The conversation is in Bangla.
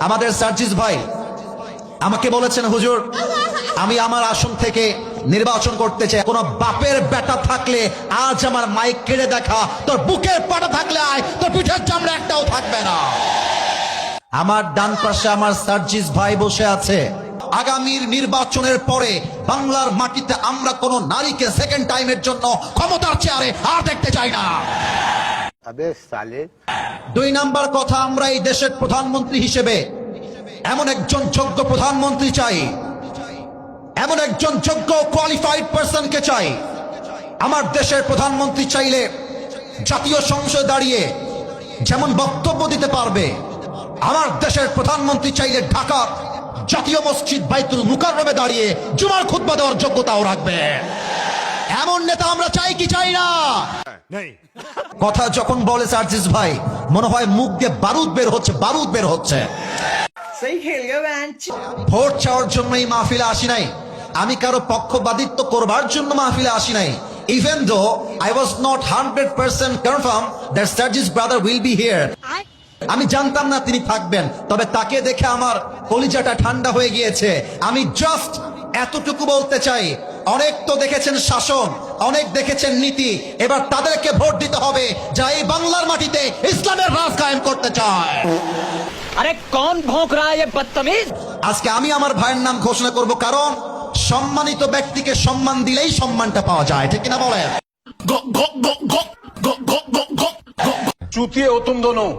আমাদের সার্জিস ভাই আমাকে বলেছেন, হুজুর আমি আমার আসন থেকে নির্বাচন করতে চাই। কোন বাপের বেটা থাকলে আজ আমার মাইক কেড়ে দেখা, তোর বুকের পাটা থাকলে আয়, তোর পিঠের চামড়া একটাও থাকবে না। আমার ডান পাশে আমার সার্জিস ভাই বসে আছে। আগামীর নির্বাচনের পরে বাংলার মাটিতে আমরা কোন নারীকে সেকেন্ড টাইমের জন্য ক্ষমতার চেয়ারে আর দেখতে চাই না। দুই নাম্বার কথা, আমরা এই দেশের প্রধানমন্ত্রী হিসেবে এমন একজন যোগ্য প্রধানমন্ত্রী চাই, এমন একজন যোগ্য কোয়ালিফাইড পারসনকে চাই। আমার দেশের প্রধানমন্ত্রী চাইলে জাতীয় সংসদে দাঁড়িয়ে যেমন বক্তব্য দিতে পারবে, আমার দেশের প্রধানমন্ত্রী চাইলে ঢাকা জাতীয় মসজিদ বাইতুল মুকাররমে দাঁড়িয়ে জুমার খুতবা দেওয়ার যোগ্যতাও রাখবে। এমন নেতা আমরা চাই কি চাই না? কথা যখন বলে সার্জিস ভাই, মনে হয় মুখ দিয়ে বারুদ বের হচ্ছে, বারুদ বের হচ্ছে। ভোট চাওয়ার জন্য এই মাহফিলে আসি নাই, আমি কারো পক্ষপাতিত্ব করবার জন্য মাহফিলে আসি নাই। Even though I was not 100% confirmed that Sarji's brother will be here. আমি জানতাম না তিনি থাকবেন, তবে তাকে দেখে আমার কলিজাটা ঠান্ডা হয়ে গিয়েছে। আমি জাস্ট এতটুকু বলতে চাই, অনেক তো দেখেছেন শাসন, অনেক দেখেছেন নীতি, এবার তাদেরকে ভোট দিতে হবে যা এই বাংলার মাটিতে ইসলামের রাজ কায়েম করতে চায়। আরে কোন ভোঁক রা হ্যায় বদতমিজ? আজকে আমি আমার ভাইয়ের নাম ঘোষণা করব, কারণ সম্মানিত ব্যক্তিকে সম্মান দিলেই সম্মানটা পাওয়া যায়, ঠিক কিনা বলেন? चूतिए हो तुम दोनों।